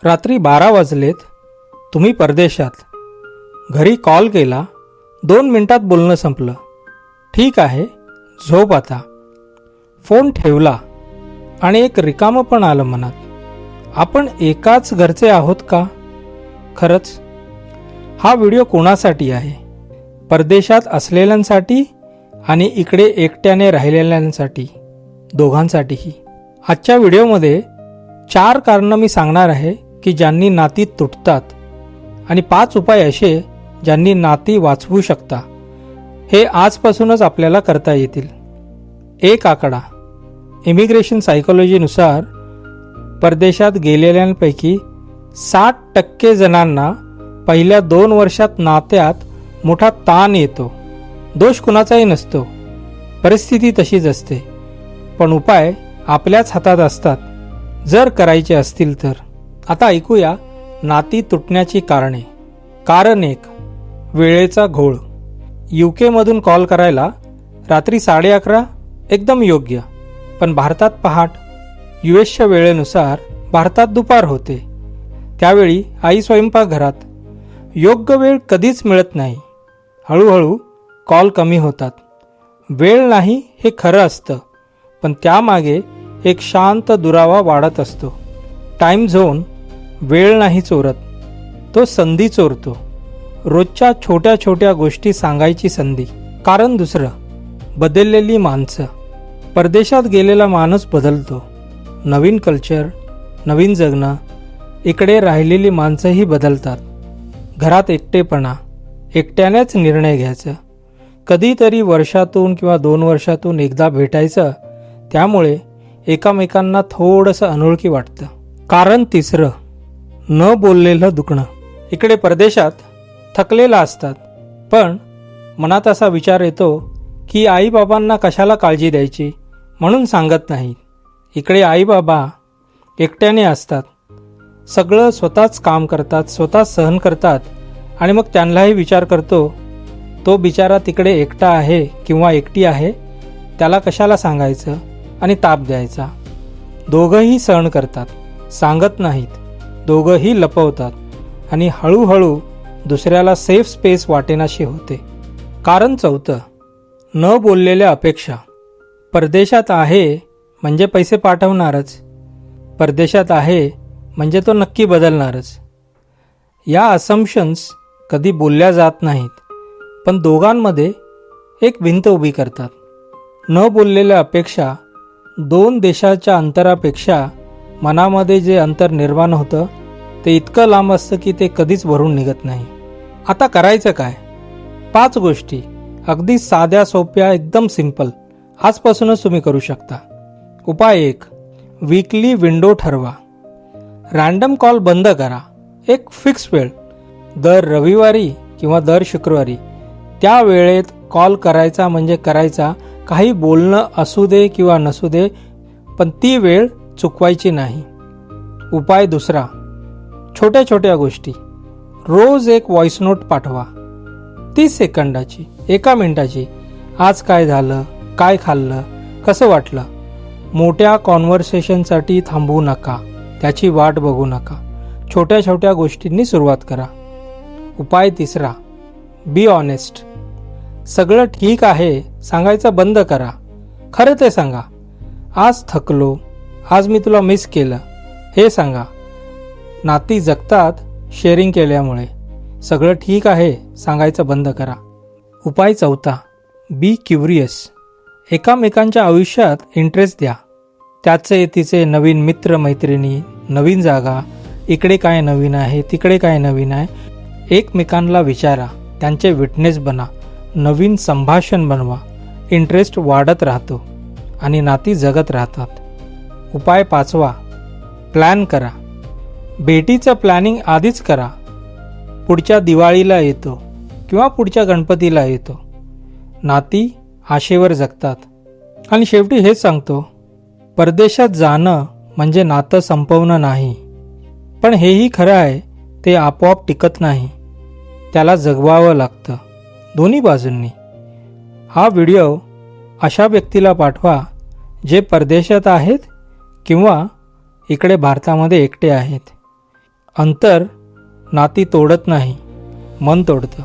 रात्री 12 वाजलेत. तुम्ही परदेशात. घरी कॉल केला. 2 मिनिटात बोलणं संपलं. ठीक आहे, झोप आता. फोन ठेवला आणि एक रिकामं पण आलं मनात. आपण एकाच घरचे आहोत का खरंच? हा व्हिडिओ कोणासाठी आहे? परदेशात असलेल्यांसाठी आणि इकडे एकट्याने राहिलेल्यांसाठी, दोघांसाठीही. आजच्या व्हिडिओमध्ये 4 कारणं मी सांगणार आहे की ज्यांनी नाती तुटतात आणि 5 उपाय असे ज्यांनी नाती वाचवू शकता. हे आजपासूनच आपल्याला करता येतील. एक आकडा. इमिग्रेशन सायकोलॉजीनुसार परदेशात गेलेल्यांपैकी 60% जणांना पहिल्या 2 वर्षात नात्यात मोठा ताण येतो. दोष कुणाचाही नसतो, परिस्थिती तशीच असते. पण उपाय आपल्याच हातात असतात जर करायचे असतील तर. आता ऐकूया नाती तुटण्याची कारणे. कारण 1, वेळेचा घोळ. UK कॉल करायला रात्री 11:30 एकदम योग्य, पण भारतात पहाट. USच्या वेळेनुसार भारतात दुपार होते. त्यावेळी आई स्वयंपाकघरात. योग्य वेळ कधीच मिळत नाही. हळूहळू कॉल कमी होतात. वेळ नाही हे खरं असतं, पण त्यामागे एक शांत दुरावा वाढत असतो. टाइम झोन वेळ नाही चोरत, तो संधी चोरतो. रोजच्या छोट्या छोट्या गोष्टी सांगायची संधी. कारण 2, बदललेली माणसं. परदेशात गेलेला माणूस बदलतो. नवीन कल्चर, नवीन जगणं. इकडे राहिलेली माणसंही बदलतात. घरात एकटेपणा, एकट्यानेच निर्णय घ्यायचा. कधीतरी वर्षातून किंवा 2 वर्षातून एकदा भेटायचं, त्यामुळे एकामेकांना थोडंसं अनोळखी वाटतं. कारण 3, न बोललेलं दुखणं. इकडे परदेशात थकलेला असतात, पण मनात असा विचार येतो की आईबाबांना कशाला काळजी द्यायची म्हणून सांगत नाहीत. इकडे आईबाबा एकट्याने असतात. सगळं स्वतःच काम करतात, स्वतःच सहन करतात आणि मग त्यांनाही विचार करतो, तो बिचारा तिकडे एकटा आहे किंवा एकटी आहे, त्याला कशाला सांगायचं आणि ताप द्यायचा. दोघंही सहन करतात, सांगत नाहीत. दोघंही लपवतात आणि हळूहळू दुसऱ्याला सेफ स्पेस वाटेनाशी होते. कारण 4, न बोललेल्या अपेक्षा. परदेशात आहे म्हणजे पैसे पाठवणारच. परदेशात आहे म्हणजे तो नक्की बदलणारच. या असम्पशन्स कधी बोलल्या जात नाहीत, पण दोघांमध्ये एक भिंत उभी करतात. न बोललेल्या अपेक्षा. 2 देशाच्या अंतरापेक्षा मनामध्ये जे अंतर निर्माण होतं ते इतकं लांब असतं की ते कधीच भरून निघत नाही. आता करायचं काय? 5 गोष्टी अगदी साध्या सोप्या, एकदम सिंपल. आजपासूनच तुम्ही करू शकता. उपाय 1, वीकली विंडो ठरवा. रँडम कॉल बंद करा. एक फिक्स वेळ, दर रविवारी किंवा दर शुक्रवारी त्या वेळेत कॉल करायचा म्हणजे करायचा. काही बोलणं असू दे किंवा नसू दे, पण ती वेळ चुकवायची नाही. उपाय 2, छोट्या छोट्या गोष्टी. रोज एक व्हॉइस नोट पाठवा. 30 सेकंदाची, 1 मिनिटाची. आज काय झालं, काय खाल्लं, कसं वाटलं. मोठ्या कॉन्व्हर्सेशनसाठी थांबवू नका, त्याची वाट बघू नका. छोट्या छोट्या गोष्टींनी सुरुवात करा. उपाय 3, बी ऑनेस्ट. सगळं ठीक आहे सांगायचं बंद करा. खरं ते सांगा. आज थकलो, आज मी तुला मिस केलं, हे सांगा. नाती जगतात शेअरिंग केल्यामुळे. सगळं ठीक आहे सांगायचं बंद करा. उपाय 4, बी क्युरियस. एकामेकांच्या आयुष्यात इंटरेस्ट द्या. त्याचे तिचे नवीन मित्र मैत्रिणी, नवीन जागा, इकडे काय नवीन आहे, तिकडे काय नवीन आहे. एकमेकांना विचारा, त्यांचे विटनेस बना, नवीन संभाषण बनवा. इंटरेस्ट वाढत राहतो आणि नाती जगत राहतात. उपाय 5, प्लॅन करा. भेटीचं प्लॅनिंग आधीच करा. पुढच्या दिवाळीला येतो किंवा पुढच्या गणपतीला येतो. नाती आशेवर जगतात. आणि शेवटी हेच सांगतो, परदेशात जाणं म्हणजे नातं संपवणं नाही, पण हेही खरं आहे ते आपोआप टिकत नाही. त्याला जगवावं लागतं दोन्ही बाजूंनी. हा व्हिडिओ अशा व्यक्तीला पाठवा जे परदेशात आहेत किंवा इकडे भारतामध्ये एकटे आहेत. अंतर नाती तोडत नाही, मन तोडतं.